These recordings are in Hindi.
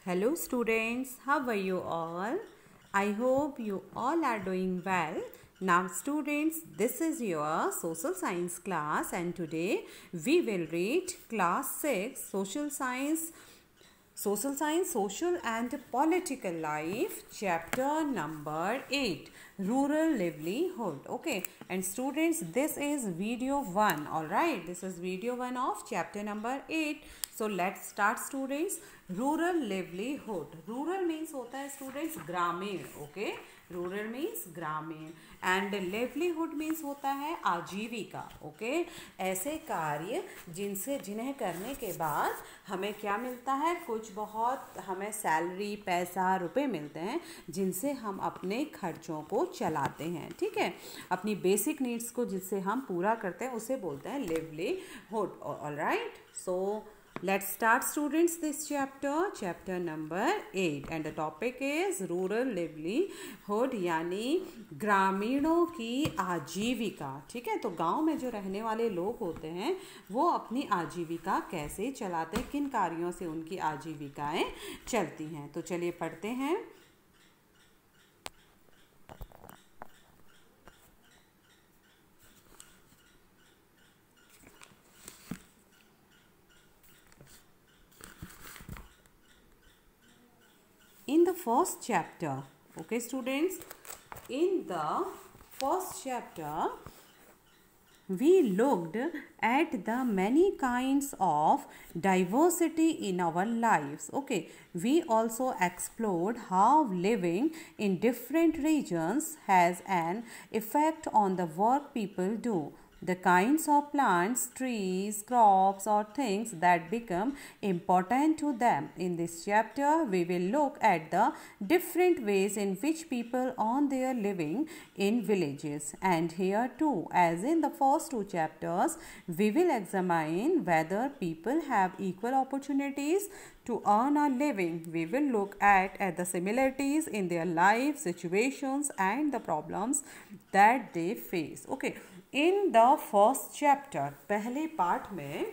Hello students, how are you all? I hope you all are doing well. Now students, this is your social science class and today we will read class 6 social and political life, chapter number 8, rural livelihood. Okay, and students, this is video 1. All right, this is video 1 of chapter number 8. So let's start students. Rural livelihood. Rural means होता है स्टूडेंट्स ग्रामीण. ओके, रूरल मीन्स ग्रामीण एंड लिवलीहुड मीन्स होता है आजीविका. ओके, ऐसे कार्य जिन्हें करने के बाद हमें क्या मिलता है, कुछ बहुत हमें सैलरी, पैसा, रुपए मिलते हैं जिनसे हम अपने खर्चों को चलाते हैं. ठीक है, अपनी बेसिक नीड्स को जिससे हम पूरा करते हैं उसे बोलते हैं livelihood. Alright, so let's start students this chapter number 8 and the topic is rural livelihood यानी ग्रामीणों की आजीविका. ठीक है, तो गांव में जो रहने वाले लोग होते हैं वो अपनी आजीविका कैसे चलाते हैं, किन कार्यों से उनकी आजीविकाएं चलती हैं. तो चलिए पढ़ते हैं. In the first chapter, okay students, in the first chapter we looked at the many kinds of diversity in our lives. Okay, we also explored how living in different regions has an effect on the work people do, the kinds of plants, trees, crops or things that become important to them. In this chapter, we will look at the different ways in which people earn their living in villages. And here too, as in the first two chapters, we will examine whether people have equal opportunities to earn a living. We will look at the similarities in their life situations and the problems that they face. Okay, in the first chapter, पहले पार्ट में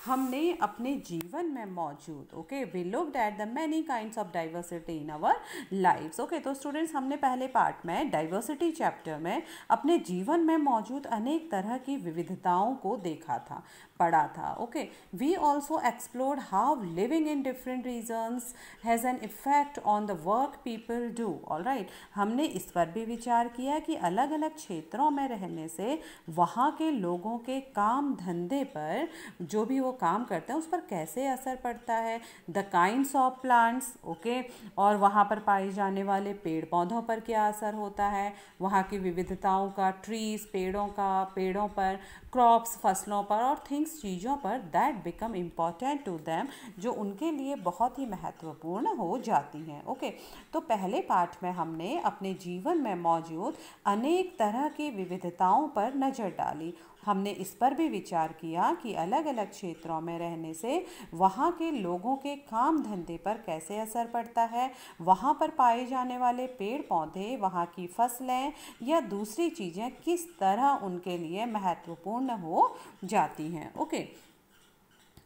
हमने अपने जीवन में मौजूद, okay, we looked at the many kinds of diversity in our lifes. Okay, तो स्टूडेंट्स हमने पहले पार्ट में डाइवर्सिटी चैप्टर में अपने जीवन में मौजूद अनेक तरह की विविधताओं को देखा था, पढ़ा था. Okay, we also explored how living in different regions has an effect on the work people do. Alright, हमने इस पर भी विचार किया कि अलग अलग क्षेत्रों में रहने से वहाँ के लोगों के काम धंधे पर, जो भी वो काम करते हैं उस पर कैसे असर पड़ता है. The kinds of plants, okay, और वहाँ पर पाए जाने वाले पेड़ पौधों पर क्या असर होता है, वहाँ की विविधताओं का, ट्रीज, पेड़ों पर, क्रॉप्स, फसलों पर, और थिंग्स, चीज़ों पर, that become important to them, जो उनके लिए बहुत ही महत्वपूर्ण हो जाती हैं. ओके, तो पहले पार्ट में हमने अपने जीवन में मौजूद अनेक तरह की विविधताओं पर नज़र डाली. हमने इस पर भी विचार किया कि अलग अलग क्षेत्रों में रहने से वहाँ के लोगों के काम धंधे पर कैसे असर पड़ता है, वहाँ पर पाए जाने वाले पेड़ पौधे, वहाँ की फसलें या दूसरी चीज़ें किस तरह उनके लिए महत्वपूर्ण हो जाती हैं. ओके,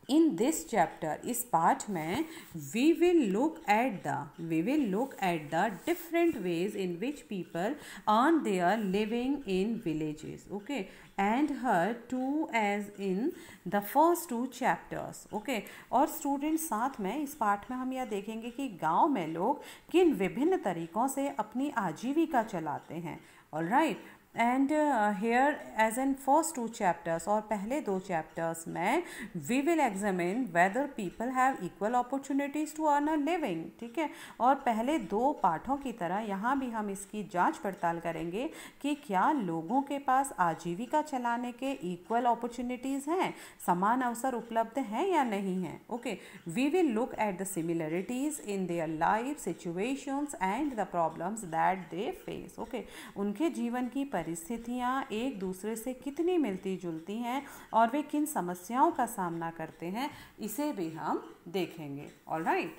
इन दिस चैप्टर, इस पाठ में we will look at the different ways in which people earn their living in villages. Okay, and here too as in the first two chapters. Okay, और स्टूडेंट्स साथ में इस पाठ में हम यह देखेंगे कि गांव में लोग किन विभिन्न तरीक़ों से अपनी आजीविका चलाते हैं. Alright, and here as in first two chapters, और पहले दो चैप्टर्स में we will examine whether people have equal opportunities to earn a living. ठीक है, और पहले दो पाठों की तरह यहाँ भी हम इसकी जांच पड़ताल करेंगे कि क्या लोगों के पास आजीविका चलाने के इक्वल अपॉर्चुनिटीज़ हैं, समान अवसर उपलब्ध हैं या नहीं हैं. Okay, we will look at the similarities in their life situations and the problems that they face. Okay, उनके जीवन की परिस्थितियाँ एक दूसरे से कितनी मिलती जुलती हैं और वे किन समस्याओं का सामना करते हैं, इसे भी हम देखेंगे. Alright,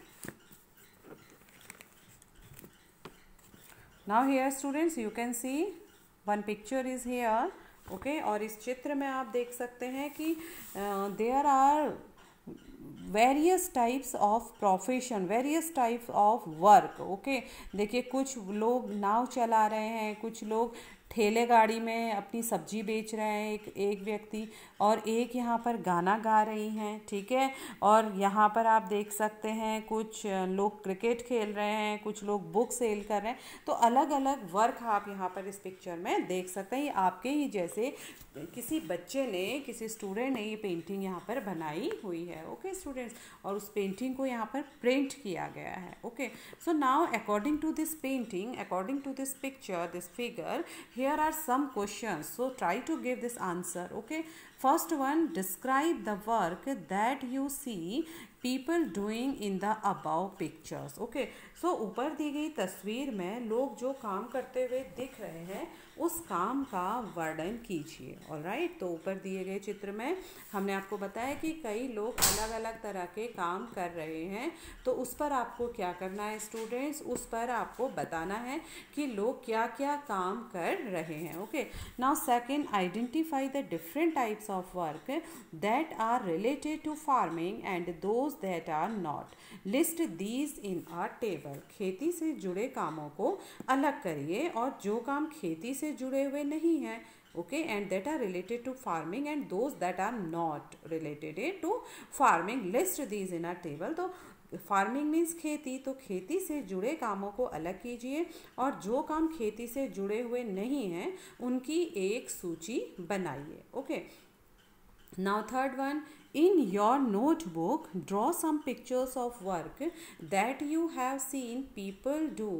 now here students you can see one picture is here. Okay, और इस चित्र में आप देख सकते हैं कि there are various types of profession, various types of work. Okay, देखिए कुछ लोग नाव चला रहे हैं, कुछ लोग ठेले गाड़ी में अपनी सब्जी बेच रहे हैं, एक व्यक्ति, और एक यहाँ पर गाना गा रही हैं, ठीक है। और यहाँ पर आप देख सकते हैं कुछ लोग क्रिकेट खेल रहे हैं, कुछ लोग बुक सेल कर रहे हैं। तो अलग अलग वर्क आप यहाँ पर इस पिक्चर में देख सकते हैं। ये आपके ही जैसे किसी बच्चे ने, किसी स्टूडेंट ने ये पेंटिंग यहाँ पर बनाई हुई है। ओके स्टूडेंट्स, और उस पेंटिंग को यहाँ पर प्रिंट किया गया है। Okay, so now according to this painting, according to this picture, this figure, here are some questions, so try to give this answer. Okay, first one, describe the work that you see people doing in the above pictures. Okay, so ऊपर दी गई तस्वीर में लोग जो काम करते हुए दिख रहे हैं उस काम का वर्णन कीजिए। ऑलराइट, तो ऊपर दिए गए चित्र में हमने आपको बताया कि कई लोग अलग अलग तरह के काम कर रहे हैं। तो उस पर आपको क्या करना है स्टूडेंट्स, उस पर आपको बताना है कि लोग क्या क्या काम कर रहे हैं। Okay, now second, identify the different types of work that are related to farming and those that are not. List these in a table. खेती से जुड़े कामों को अलग करिए और जो काम खेती से जुड़े हुए नहीं हैं, okay, and that are related to farming and those that are not related to farming, list these in a table. तो फार्मिंग मीन्स खेती, तो खेती से जुड़े कामों को अलग कीजिए और जो काम खेती से जुड़े हुए नहीं हैं उनकी एक सूची बनाइए। Okay, now third one, in your notebook draw some pictures of work that you have seen people do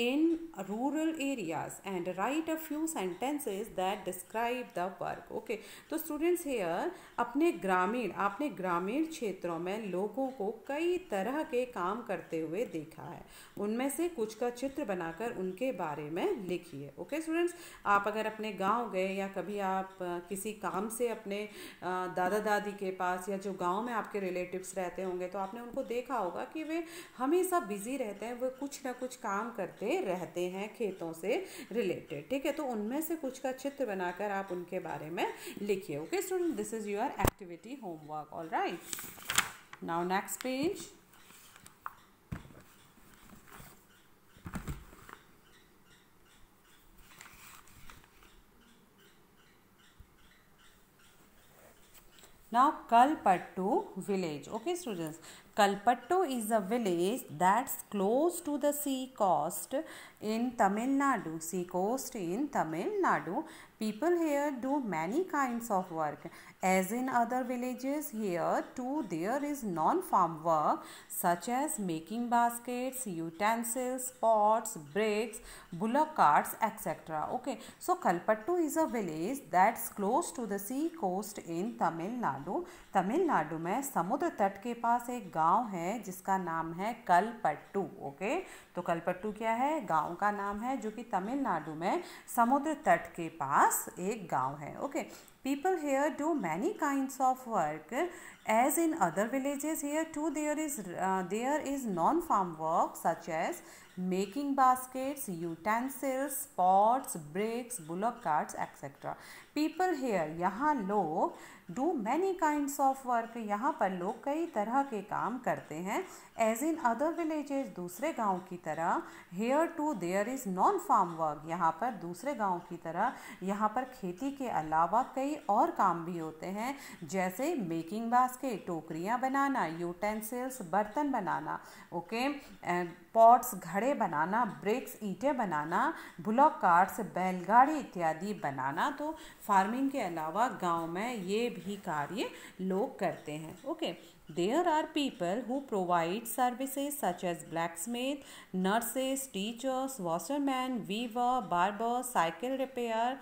in rural areas and write a few sentences that describe the work. Okay, तो students here आपने ग्रामीण क्षेत्रों में लोगों को कई तरह के काम करते हुए देखा है, उनमें से कुछ का चित्र बनाकर उनके बारे में लिखिए। ओके स्टूडेंट्स, आप अगर अपने गांव गए या कभी आप किसी काम से अपने दादा दादी के पास या जो गांव में आपके रिलेटिव्स रहते होंगे तो आपने उनको देखा होगा कि वे हमेशा बिजी रहते हैं, वो कुछ ना कुछ काम करते रहते हैं खेतों से रिलेटेड, ठीक है। तो उनमें से कुछ का चित्र बनाकर आप उनके बारे में लिखिए। Okay student, this is your activity homework. Alright, now next page. Now Kalpattu village. Okay students, Kalpattu is a village that's close to the sea coast in Tamil Nadu. Sea coast in Tamil Nadu. People here do many kinds of work. As in other villages, here too there is non-farm work such as making baskets, utensils, pots, bricks, bullock carts, etc. Okay, so Kalpattu is a village that's close to the sea coast in Tamil Nadu. Tamil Nadu में समुद्र तट के पास एक गांव है जिसका नाम है कलपट्टू। ओके, तो कलपट्टू क्या है? गांव का नाम है जो कि तमिलनाडु में समुद्र तट के पास एक गांव है। Okay, people here do many kinds of work. As in other villages, here too there is non-farm work such as making baskets, utensils, pots, bricks, bullock carts, etc. People here, यहाँ लोग do many kinds of work, यहाँ पर लोग कई तरह के काम करते हैं। As in other villages, दूसरे गांव की तरह, here too there is non-farm work, यहाँ पर दूसरे गांव की तरह यहाँ पर खेती के अलावा कई और काम भी होते हैं, जैसे मेकिंग बास्केट, टोकरियाँ बनाना, यूटेंसिल्स, बर्तन बनाना, ओके, पॉट्स, घड़े बनाना, ब्रिक्स, ईंटें बनाना, बुलॉक कार्ट्स, बैलगाड़ी इत्यादि बनाना। तो फार्मिंग के अलावा गांव में ये भी कार्य लोग करते हैं। Okay, there are people who provide services such as blacksmith, nurses, teachers, washerman, weaver, barber, cycle repair,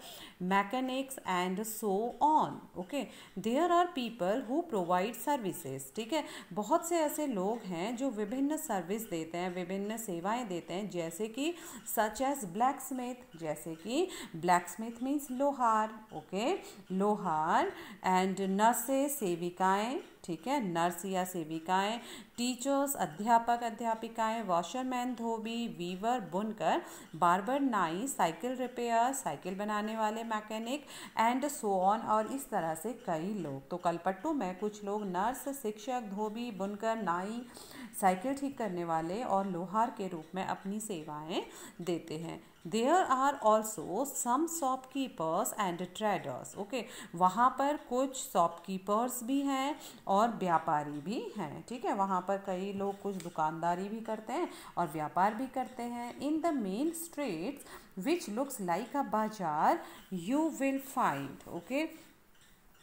mechanics and so on. Okay, there are people who provide services, ठीक है। बहुत से ऐसे लोग हैं जो विभिन्न सर्विस देते हैं, विभिन्न सेवाएं देते हैं, जैसे कि such as blacksmith, जैसे कि blacksmith means लोहार, ओके, लोहार, and nurses, सेविकाएं, ठीक है, नर्स या सेविकाएं, टीचर्स अध्यापक अध्यापिकाएं, वॉशरमैन धोबी, वीवर बुनकर, बार्बर नाई, साइकिल रिपेयर साइकिल बनाने वाले मैकेनिक, एंड सो ऑन, और इस तरह से कई लोग। तो कलपट्टू में कुछ लोग नर्स, शिक्षक, धोबी, बुनकर, नाई, साइकिल ठीक करने वाले और लोहार के रूप में अपनी सेवाएं देते हैं। There are also some shopkeepers and traders, okay, वहाँ पर कुछ शॉपकीपर्स भी हैं और व्यापारी भी हैं, ठीक है, वहाँ पर कई लोग कुछ दुकानदारी भी करते हैं और व्यापार भी करते हैं। In the main streets which looks like a bazaar you will find, okay,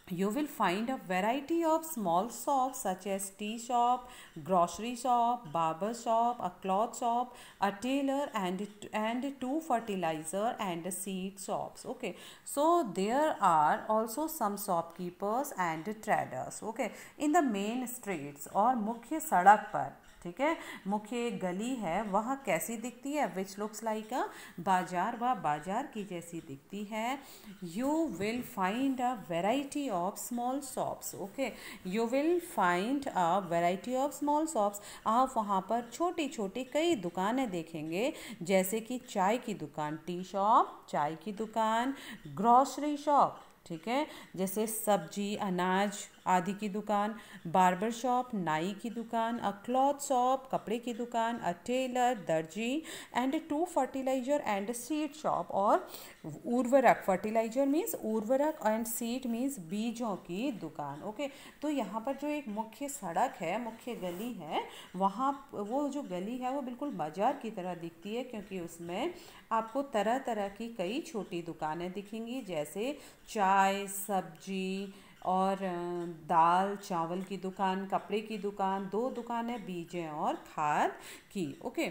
you will find a variety of small shops such as tea shop, grocery shop, barber shop, a cloth shop, a tailor, and two fertilizer and seed shops. Okay, so there are also some shopkeepers and traders, okay, in the main streets, और मुख्य सड़क पर, ठीक है, मुख्य एक गली है, वह कैसी दिखती है, विच लुक्स लाइक अ बाजार, वह बाजार की जैसी दिखती है। You will find a variety of small shops, okay, you will find a variety of small shops, आप वहाँ पर छोटी छोटी कई दुकानें देखेंगे, जैसे कि चाय की दुकान, टी शॉप, चाय की दुकान, ग्रॉसरी शॉप, ठीक है, जैसे सब्जी अनाज आदि की दुकान, बार्बर शॉप नाई की दुकान, अ क्लॉथ शॉप कपड़े की दुकान, अ टेलर दर्जी, and two fertiliser and seed shop, और उर्वरक, फर्टिलाइजर मीन्स उर्वरक एंड सीड मीन्स बीजों की दुकान, ओके। तो यहाँ पर जो एक मुख्य सड़क है, मुख्य गली है, वहाँ वो जो गली है वो बिल्कुल बाजार की तरह दिखती है, क्योंकि उसमें आपको तरह तरह की कई छोटी दुकानें दिखेंगी, जैसे चाय, सब्जी और दाल चावल की दुकान, कपड़े की दुकान, दो दुकानें बीजें और खाद की, okay.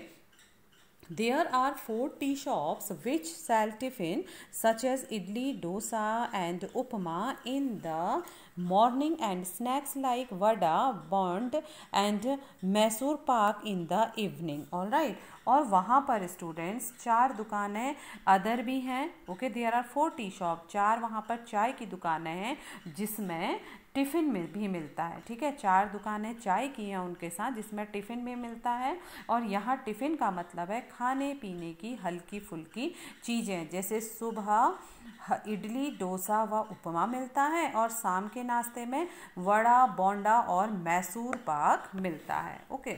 There are 4 tea shops which sell tiffin such as idli, dosa and upma in the morning, and snacks like vada, bond and Mysore pak in the evening, all right। और वहाँ पर स्टूडेंट्स 4 दुकानें अदर भी हैं, okay, there are 4 tea shop, 4 वहाँ पर चाय की दुकानें हैं जिसमें टिफ़िन में भी मिलता है, ठीक है, 4 दुकानें चाय की हैं उनके साथ जिसमें टिफ़िन भी मिलता है। और यहाँ टिफ़िन का मतलब है खाने पीने की हल्की फुल्की चीज़ें, जैसे सुबह इडली, डोसा व उपमा मिलता है और शाम के नाश्ते में वड़ा, बोंडा और मैसूर पाक मिलता है, okay.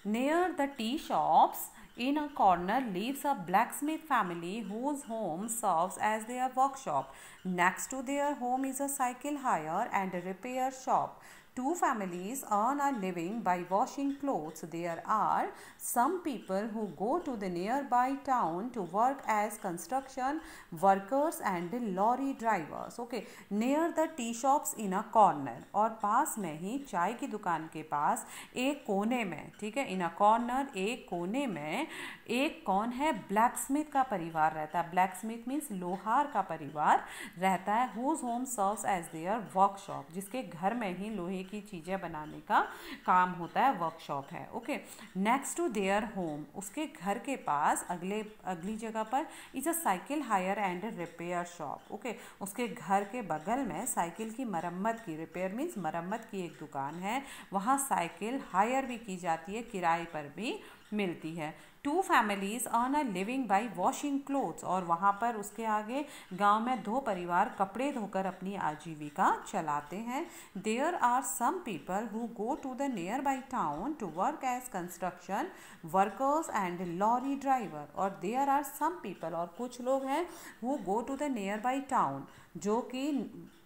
Near the tea shops, in a corner lives a blacksmith family whose home serves as their workshop. Next to their home is a cycle hire and repair shop. 2 families earn a living by washing clothes. There are some people who go to the nearby town to work as construction workers and lorry drivers. Okay, near the tea shops in a corner, और पास में ही चाय की दुकान के पास एक कोने में, ठीक है, इन अ कॉर्नर एक कोने में एक कौन है, ब्लैक स्मिथ का परिवार रहता है। ब्लैक स्मिथ मीन्स लोहार का परिवार रहता है। Whose home serves as their workshop, जिसके घर में ही लोहे की चीज़ें बनाने का काम होता है, वर्कशॉप है, okay. Next to their home, उसके घर के पास अगली जगह पर is a cycle hire and repair shop, okay. उसके घर के बगल में साइकिल की मरम्मत की, रिपेयर मीन्स मरम्मत की एक दुकान है, वहाँ साइकिल हायर भी की जाती है, किराए पर भी मिलती है। 2 families earn a living by washing clothes, और वहाँ पर उसके आगे गांव में 2 परिवार कपड़े धोकर अपनी आजीविका चलाते हैं। There are some people who go to the nearby town to work as construction workers and lorry driver, और there are some people, और कुछ लोग हैं who go to the nearby town, जो कि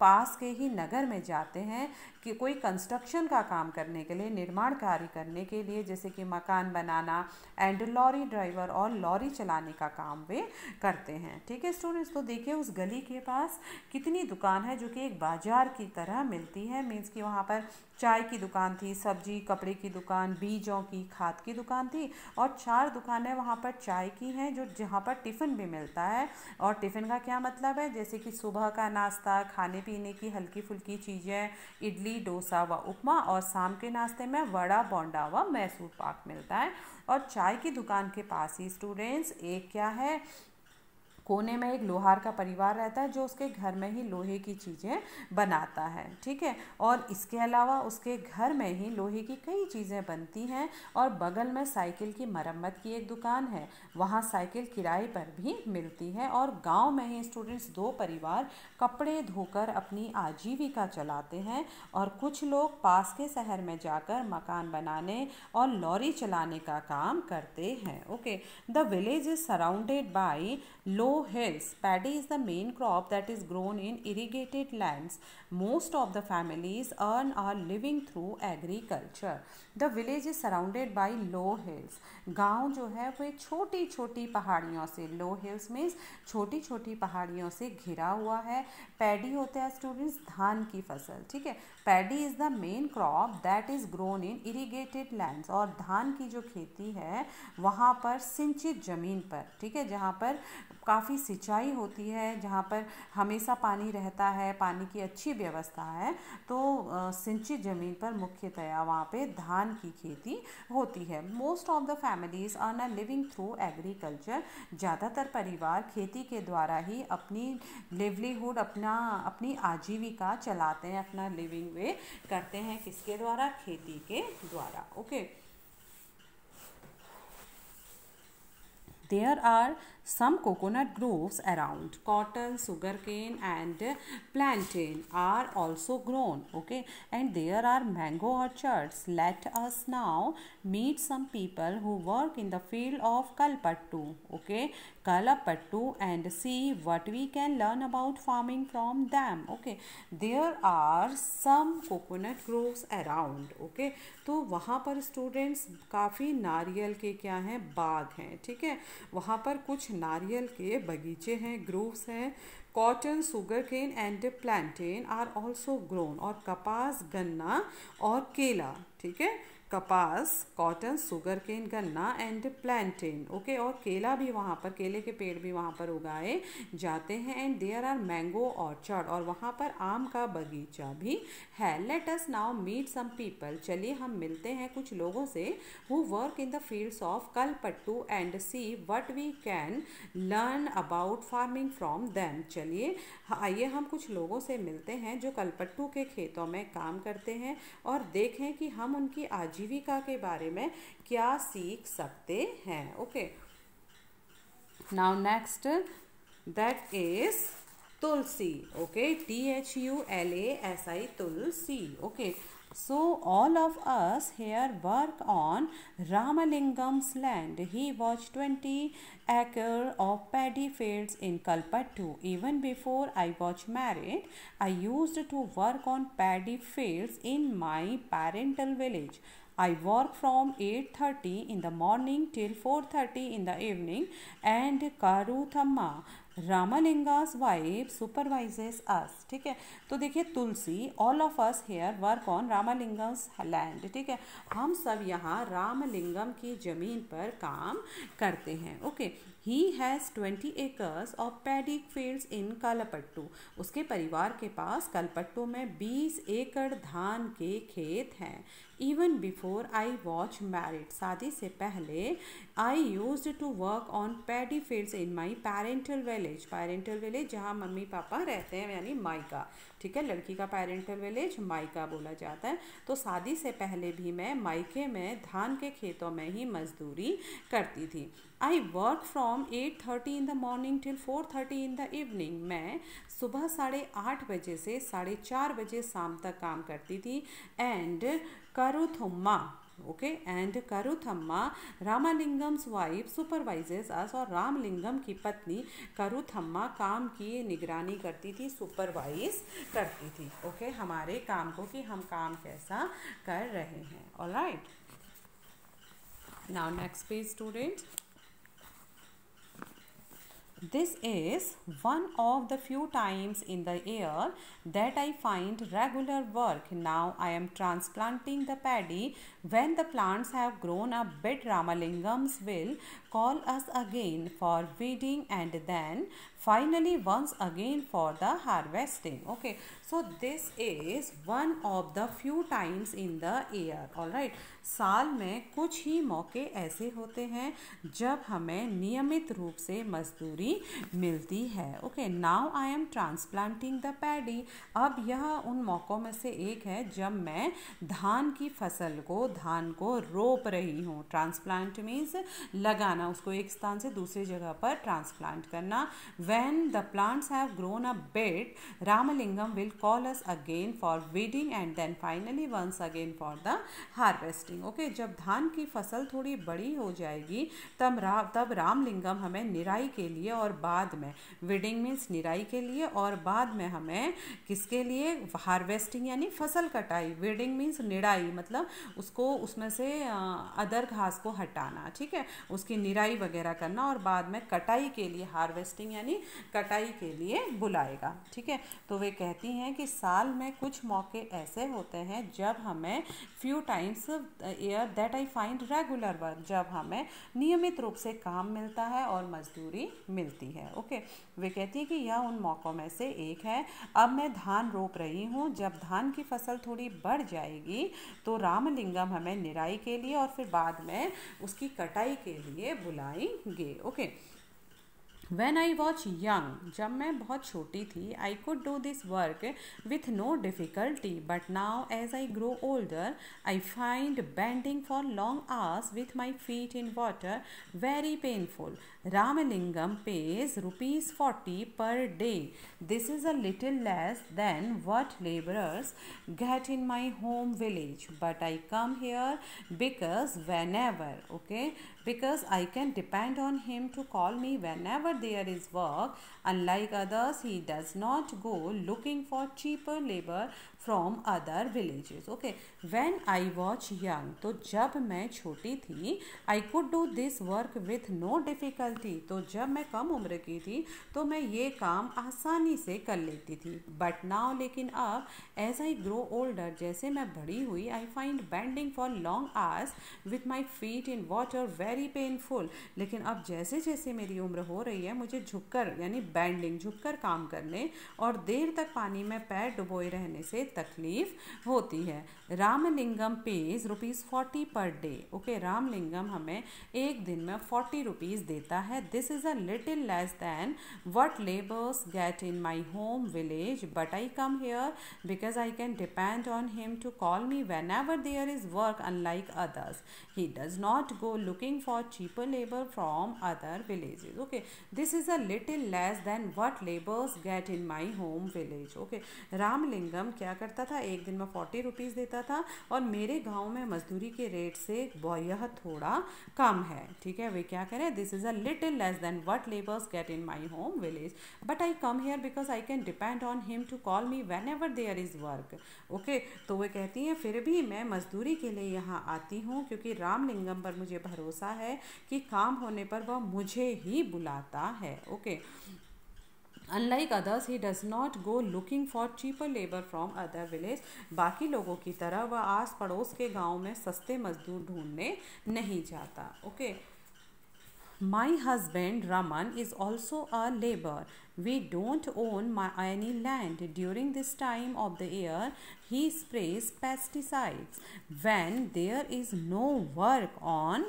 पास के ही नगर में जाते हैं कि कोई कंस्ट्रक्शन का काम करने के लिए, निर्माण कार्य करने के लिए, जैसे कि मकान बनाना, एंड लॉरी ड्राइवर, और लॉरी चलाने का काम वे करते हैं, ठीक है स्टूडेंट्स। तो देखिए उस गली के पास कितनी दुकान है जो कि एक बाजार की तरह मिलती है, मीन्स कि वहाँ पर चाय की दुकान थी, सब्जी कपड़े की दुकान, बीजों की, खाद की दुकान थी, और 4 दुकानें वहाँ पर चाय की हैं जो जहाँ पर टिफ़िन भी मिलता है। और टिफ़िन का क्या मतलब है, जैसे कि सुबह का नाश्ता, खाने पीने की हल्की फुल्की चीज़ें, इडली, डोसा व उपमा, और शाम के नाश्ते में वड़ा, बोंडा व मैसूर पाक मिलता है। और चाय की दुकान के पास ही स्टूडेंट्स एक क्या है, कोने में एक लोहार का परिवार रहता है जो उसके घर में ही लोहे की चीज़ें बनाता है, ठीक है। और इसके अलावा उसके घर में ही लोहे की कई चीज़ें बनती हैं और बगल में साइकिल की मरम्मत की एक दुकान है, वहाँ साइकिल किराए पर भी मिलती है। और गांव में ही स्टूडेंट्स दो परिवार कपड़े धोकर अपनी आजीविका चलाते हैं और कुछ लोग पास के शहर में जाकर मकान बनाने और लॉरी चलाने का काम करते हैं। Okay, the village is surrounded by low hills. Paddy is the main crop that is grown in irrigated lands. Most of the families earn a living through agriculture. The village is surrounded by low hills. गांव जो है वो छोटी छोटी पहाड़ियों से, लो हिल्स मीन्स छोटी छोटी पहाड़ियों से घिरा हुआ है। पैडी होता है स्टूडेंट्स धान की फसल, ठीक है। Paddy is the main crop that is grown in irrigated lands, और धान की जो खेती है वहाँ पर सिंचित ज़मीन पर, ठीक है, जहाँ पर काफ़ी सिंचाई होती है, जहाँ पर हमेशा पानी रहता है, पानी की अच्छी व्यवस्था है, तो सिंचित ज़मीन पर मुख्यतया वहाँ पे धान की खेती होती है। Most of the families earn a living through agriculture. ज़्यादातर परिवार खेती के द्वारा ही अपनी लिवलीहुड, अपनी आजीविका चलाते हैं, अपना लिविंग वे करते हैं। किसके द्वारा? खेती के द्वारा। Okay, there are some coconut groves around. Cotton, sugarcane and plantain are also grown, okay, and there are mango orchards. Let us now meet some people who work in the field of kalpattu, okay, kalapattu, and see what we can learn about farming from them. Okay, there are some coconut groves around, okay, तो वहाँ पर स्टूडेंट्स काफ़ी नारियल के क्या हैं, बाग हैं, ठीक है। वहाँ पर कुछ नारियल के बगीचे हैं, ग्रोव्स हैं। Cotton, sugar cane and plantain are also grown, और कपास, गन्ना और केला, ठीक है। कपास, कॉटन, सुगर केन, गन्ना एंड प्लांटेन, ओके, और केला भी वहाँ पर, केले के पेड़ भी वहाँ पर उगाए जाते हैं। And there are mango orchard, और वहाँ पर आम का बगीचा भी है। Let us now meet some people, चलिए हम मिलते हैं कुछ लोगों से, who work in the fields of Kalpattu and see what we can learn about farming from them. चलिए आइए हम कुछ लोगों से मिलते हैं जो कलपट्टू के खेतों में काम करते हैं और देखें कि हम उनकी आजीविका के बारे में क्या सीख सकते हैं। Okay, now next that is Tulsi, okay, THULASI, Tulsi. Okay, so all of us here work on Ramalingam's land. He was 20 acres of paddy fields in Kalpattu. Even before I was married, I used to work on paddy fields in my parental village. I work from 8:30 in the morning till 4:30 in the evening, and Karuthamma, Ramalinga's wife, supervises us. ठीक है, तो देखिए Tulsi, all of us here work on Ramalingam's land, ठीक है, हम सब यहाँ रामलिंगम की ज़मीन पर काम करते हैं। Okay, he has 20 acres of paddy fields इन कलपट्टू, उसके परिवार के पास कलपट्टू में 20 एकड़ धान के खेत हैं। Even before I watch married, शादी से पहले I use to work on paddy fields in my parental village, parental village जहाँ मम्मी पापा रहते हैं यानी मायका, ठीक है, लड़की का पेरेंटल विलेज मायका बोला जाता है। तो शादी से पहले भी मैं मायके में धान के खेतों में ही मजदूरी करती थी। I work from 8:30 in the morning till 4:30 in the evening, मैं सुबह 8:30 बजे से 4:30 बजे शाम तक काम करती थी। And Karuthamma, okay, and Karuthamma Ramalingam's wife supervises us, और रामलिंगम की पत्नी करुथम्मा काम की निगरानी करती थी, सुपरवाइज करती थी, ओके, हमारे काम को कि हम काम कैसा कर रहे हैं। Alright, now next page students, this is one of the few times in the year that I find regular work. Now I am transplanting the paddy. When the plants have grown a bit, Ramalingams will call us again for weeding and then finally once again for the harvesting. Okay, so this is one of the few times in the year. All right, साल में कुछ ही मौके ऐसे होते हैं जब हमें नियमित रूप से मजदूरी मिलती है. Okay, now I am transplanting the paddy. अब यह उन मौक़ों में से एक है जब मैं धान की फसल को, धान को रोप रही हूँ. ट्रांसप्लांट मीन्स लगाना, उसको एक स्थान से दूसरी जगह पर ट्रांसप्लांट करना. When the plants have grown a bit, Ramalingam will call us again for weeding and then finally once again for the harvesting. Okay, जब धान की फसल थोड़ी बड़ी हो जाएगी तब रामलिंगम हमें निराई के लिए और बाद में, वीडिंग मीन्स निराई के लिए, और बाद में हमें किसके लिए, हार्वेस्टिंग यानी फसल कटाई. वीडिंग मीन्स निराई, मतलब उसको, उसमें से अदर घास को हटाना. ठीक है, उसकी निराई वगैरह करना, और बाद में कटाई के लिए, हार्वेस्टिंग यानी कटाई के लिए बुलाएगा. ठीक है, तो वे कहती हैं कि साल में कुछ मौके ऐसे होते हैं जब हमें few times year that I find regular work, जब हमें नियमित रूप से काम मिलता है और मजदूरी मिलती है. ओके, वे कहती है कि यह उन मौक़ों में से एक है. अब मैं धान रोप रही हूँ. जब धान की फसल थोड़ी बढ़ जाएगी तो रामलिंगम हमें निराई के लिए और फिर बाद में उसकी कटाई के लिए बुलाएंगे. Okay, When I was young, जब मैं बहुत छोटी थी, I could do this work with no difficulty, but now as I grow older, I find bending for long hours with my feet in water very painful. Ramalingam pays ₹40 per day. This is a little less than what laborers get in my home village, but I come here because because I can depend on him to call me whenever there is work. Unlike others, he does not go looking for cheaper labor from other villages. Okay, when I was young, तो जब मैं छोटी थी, I could do this work with no difficulty. तो जब मैं कम उम्र की थी तो मैं ये काम आसानी से कर लेती थी. But now, लेकिन अब, as I grow older, जैसे मैं बड़ी हुई, I find bending for long hours with my feet in water very painful. लेकिन अब जैसे जैसे मेरी उम्र हो रही है, मुझे झुककर यानी बैंडिंग, झुककर काम करने और देर तक पानी में पैर डुबोए रहने से तकलीफ होती है. Ramalingam page ₹40 per day. Okay, Ramalingam हमें एक दिन में ₹40 देता है. This is a little less than what labours get in my home village, but I come here because I can depend on him to call me whenever there is work. Unlike others, he does not go looking for cheaper labor from other villages. Okay, this is a little less than what laborers get in my home village. Okay, Ramalingam क्या करता था, एक दिन में ₹40 देता था और मेरे गांव में मजदूरी के रेट से यह थोड़ा कम है. ठीक है, वे क्या करें, this is a little less than what labours get in my home village, but I come here because I can depend on him to call me whenever there is work. Okay, तो वे कहती हैं फिर भी मैं मजदूरी के लिए यहाँ आती हूँ क्योंकि रामलिंगम पर मुझे भरोसा है कि काम होने पर वह मुझे ही बुलाता है. Okay, Unlike others, he does not go looking for cheaper labor from other village. बाकी लोगों की तरह वह आस पड़ोस के गांव में सस्ते मजदूर ढूंढने नहीं जाता. Okay, My husband Raman is also a laborer. We don't own any land. During this time of the year, he sprays pesticides. When there is no work on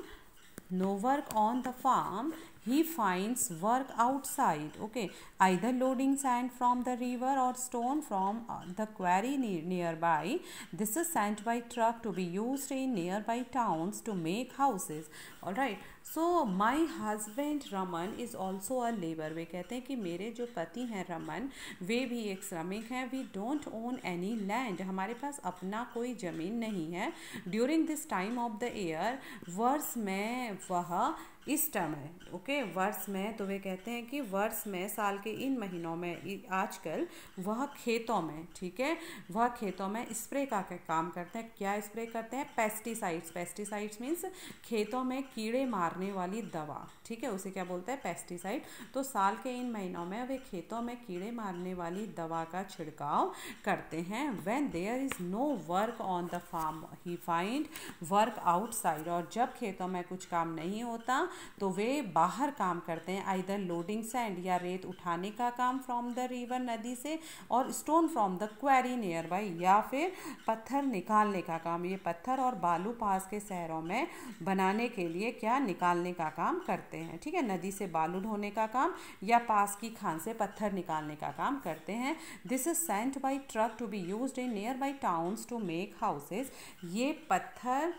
the farm, he finds work outside. Okay, either loading sand from the river or stone from the quarry nearby. This is sent by truck to be used in nearby towns to make houses. All right, so my husband Raman is also a laborer. वे कहते हैं कि मेरे जो पति हैं रमन, वे भी एक श्रमिक हैं. We don't own any land. हमारे पास अपना कोई ज़मीन नहीं है. During this time of the year, वर्ष में वह इस टर्म है. ओके, वर्ष में, तो वे कहते हैं कि वर्ष में, साल के इन महीनों में, आजकल वह खेतों में, ठीक है, वह खेतों में स्प्रे का काम करते हैं. क्या स्प्रे करते हैं, पेस्टिसाइड्स. पेस्टिसाइड्स मीन्स खेतों में कीड़े मारने वाली दवा. ठीक है, उसे क्या बोलते हैं, पेस्टिसाइड. तो साल के इन महीनों में वे खेतों में कीड़े मारने वाली दवा का छिड़काव करते हैं. When there is no work on the farm, he find work outside. और जब खेतों में कुछ काम नहीं होता तो वे बाहर पत्थर काम करते हैं, आइदर लोडिंग सैंड या रेत उठाने का काम फ्रॉम द रिवर नदी से, और stone from the query near by, या फिर पत्थर निकालने का काम। ये पत्थर और बालू पास के शहरों में बनाने के लिए क्या निकालने का काम करते हैं, ठीक है, नदी से बालू ढोने का काम या पास की खान से पत्थर निकालने का काम करते हैं। This is sent by truck to be used in nearby towns to make houses. ये पत्थर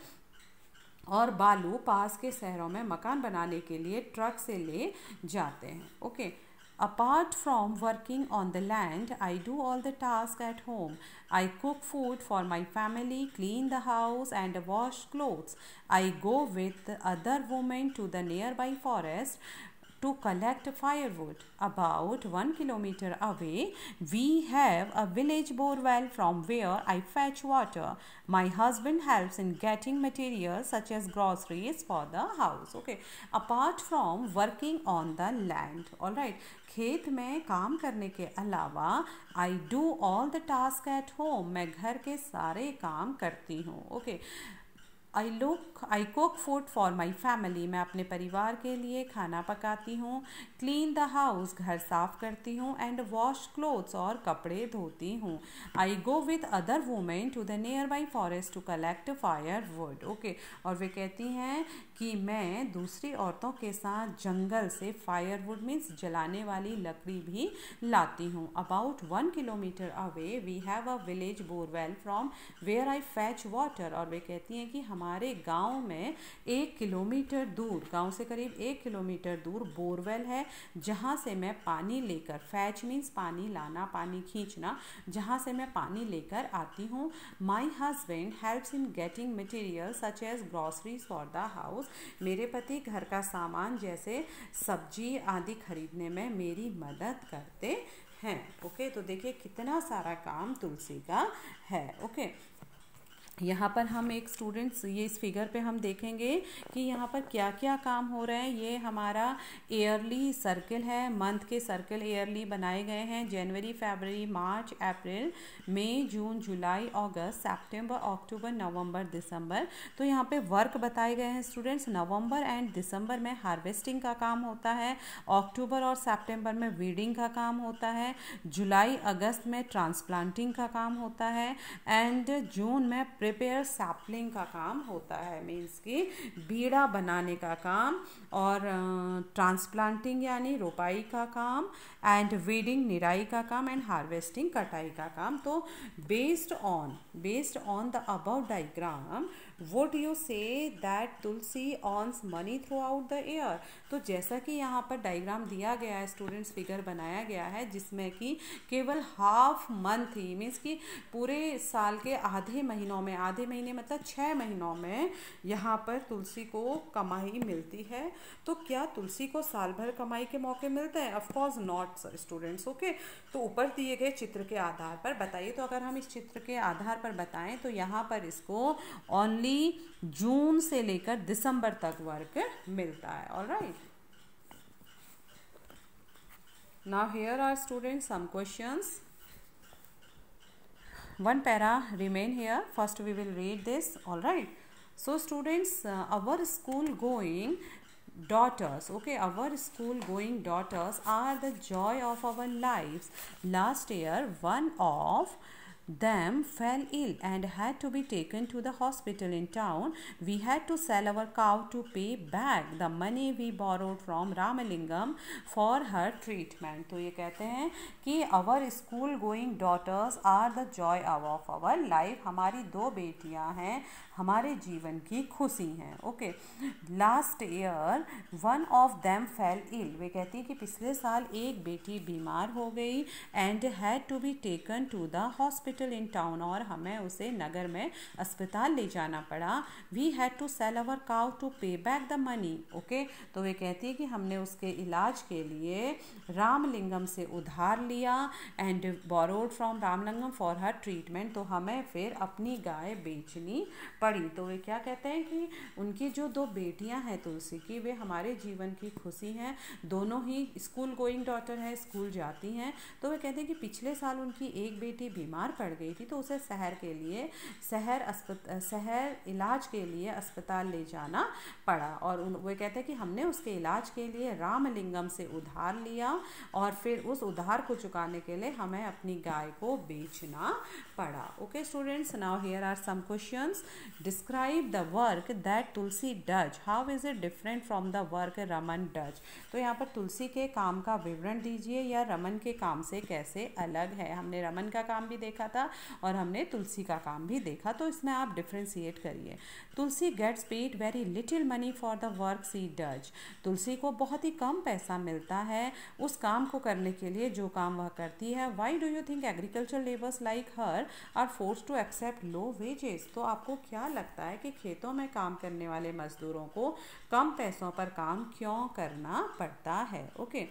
और बालू पास के शहरों में मकान बनाने के लिए ट्रक से ले जाते हैं। Okay, apart from working on the land, I do all the tasks at home. I cook food for my family, clean the house and wash clothes. I go with other women to the nearby forest to collect firewood. About 1 kilometer away, we have a village borewell from where I fetch water. My husband helps in getting materials such as groceries for the house. Okay, apart from working on the land, all right. खेत में काम करने के अलावा I do all the tasks at home. मैं घर के सारे काम करती हूँ। Okay, I cook food for my family. मैं अपने परिवार के लिए खाना पकाती हूँ। Clean the house, घर साफ करती हूँ। And wash clothes, और कपड़े धोती हूँ। I go with other women to the nearby forest to collect firewood. Okay, और वे कहती हैं कि मैं दूसरी औरतों के साथ जंगल से फायरवुड मीन्स जलाने वाली लकड़ी भी लाती हूँ। About 1 kilometer away we have a village borewell from where I fetch water. और वे कहती हैं कि हमारे गांव में 1 किलोमीटर दूर, गांव से करीब 1 किलोमीटर दूर बोरवेल है जहाँ से मैं पानी लेकर, फैच मीन्स पानी लाना, पानी खींचना, जहाँ से मैं पानी लेकर आती हूँ। My husband helps in getting material such as groceries for the house. मेरे पति घर का सामान जैसे सब्जी आदि खरीदने में मेरी मदद करते हैं। ओके, तो देखिए कितना सारा काम तुलसी का है। ओके, यहाँ पर हम एक स्टूडेंट्स, ये इस फिगर पे हम देखेंगे कि यहाँ पर क्या क्या काम हो रहे हैं। ये हमारा ईयरली सर्कल है, मंथ के सर्कल ईयरली बनाए गए हैं। जनवरी, फरवरी, मार्च, अप्रैल, मई, जून, जुलाई, अगस्त, सितंबर, अक्टूबर, नवंबर, दिसंबर। तो यहाँ पे वर्क बताए गए हैं स्टूडेंट्स। नवंबर एंड दिसंबर में हार्वेस्टिंग का काम होता है, अक्टूबर और सितंबर में वीडिंग का काम होता है, जुलाई अगस्त में ट्रांसप्लांटिंग का काम होता है, एंड जून में प्रिपेयर सैपलिंग का काम होता है, मीन्स कि बीड़ा बनाने का काम, और ट्रांसप्लांटिंग यानी रोपाई का काम, एंड वीडिंग निराई का काम, एंड हार्वेस्टिंग कटाई का काम। तो based on the above diagram would you say that Tulsi earns money through out the year. तो जैसा कि यहाँ पर डायग्राम दिया गया है स्टूडेंट्स, फिगर बनाया गया है जिसमें कि केवल हाफ मंथ ही, मीन्स कि पूरे साल के आधे महीनों में, आधे महीने मतलब 6 महीनों में यहाँ पर तुलसी को कमाई मिलती है। तो क्या तुलसी को साल भर कमाई के मौके मिलते हैं? Of course not sir students. Okay, तो ऊपर दिए गए चित्र के आधार पर बताइए। तो अगर हम इस चित्र के आधार पर बताएं तो यहाँ पर इसको ओनली जून से लेकर दिसंबर तक वर्क मिलता है। Alright, now here are students some questions. One para remain here. First we will read this. All right, so students, our school going daughters, okay, our school going daughters are the joy of our lives. Last year one of them fell ill and had to be taken to the hospital in town. We had to sell our cow to pay back the money we borrowed from Ramalingam for her treatment. तो ये कहते हैं कि our school going daughters are the joy of our life. हमारी 2 बेटियां हैं, हमारे जीवन की खुशी हैं. Okay, last year one of them fell ill. वे कहती हैं कि पिछले साल एक बेटी बीमार हो गई and had to be taken to the hospital in town, और हमें उसे नगर में अस्पताल ले जाना पड़ा. We had to sell our cow to pay back the money. Okay, तो वे कहती है कि हमने उसके इलाज के लिए रामलिंगम से उधार लिया and borrowed from Ramalingam for her treatment. तो हमें फिर अपनी गाय बेचनी पड़ी. तो वे क्या कहते हैं कि उनकी जो 2 बेटियां हैं तुलसी की, वे हमारे जीवन की खुशी हैं. दोनों ही स्कूल गोइंग डॉटर हैं, स्कूल जाती हैं. तो वे कहते हैं कि पिछले साल उनकी एक बेटी बीमार पड़ चढ़ गई थी तो उसे शहर इलाज के लिए अस्पताल ले जाना पड़ा। और वो कहते हैं कि हमने उसके इलाज के लिए रामलिंगम से उधार लिया और फिर उस उधार को चुकाने के लिए हमें अपनी गाय को बेचना पड़ा। Okay students, now here are some questions. Describe the work that Tulsi does, how is it different from the work Raman does. तो यहाँ पर तुलसी के काम का विवरण दीजिए, या रमन के काम से कैसे अलग है। हमने रमन का काम भी देखा था और हमने तुलसी का काम भी देखा, तो इसमें आप डिफ्रेंशिएट करिए। Tulsi gets paid very little money for the work she does. Tulsi को बहुत ही कम पैसा मिलता है उस काम को करने के लिए जो काम वह करती है। Why do you think agriculture labours like her are force to accept low wages. तो आपको क्या लगता है कि खेतों में काम करने वाले मजदूरों को कम पैसों पर काम क्यों करना पड़ता है। Okay,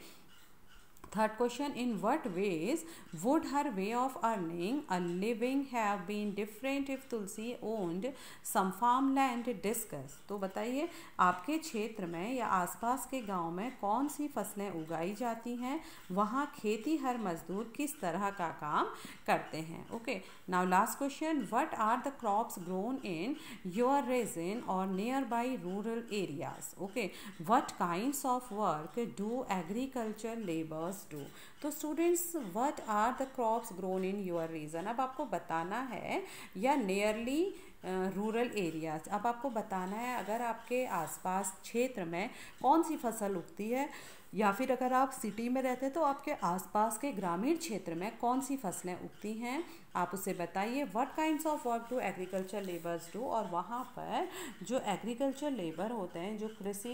third question, in what way would her way of earning a living have been different if Tulsi owned some farm land. Discuss. तो बताइए आपके क्षेत्र में या आसपास के गांव में कौन सी फसलें उगाई जाती हैं, वहाँ खेती हर मजदूर किस तरह का काम करते हैं। Okay, now last question, what are the crops grown in your region और nearby rural areas. Okay, what kinds of work do agriculture labours do. तो students, what are the crops grown in your region, अब आपको बताना है, या नियरली रूरल एरियाज, अब आपको बताना है अगर आपके आसपास क्षेत्र में कौन सी फसल उगती है, या फिर अगर आप सिटी में रहते हैं तो आपके आसपास के ग्रामीण क्षेत्र में कौन सी फसलें उगती हैं, आप उसे बताइए। What kinds of work do agriculture labours do, और वहाँ पर जो एग्रीकल्चर लेबर होते हैं, जो कृषि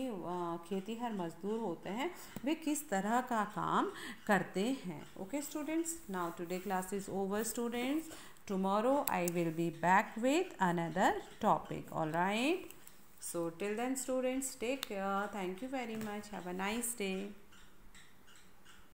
खेतीहर मजदूर होते हैं, वे किस तरह का काम करते हैं। Okay students, now today class is over students. Tomorrow I will be back with another topic. All right. So till then students, take care. Thank you very much. Have a nice day.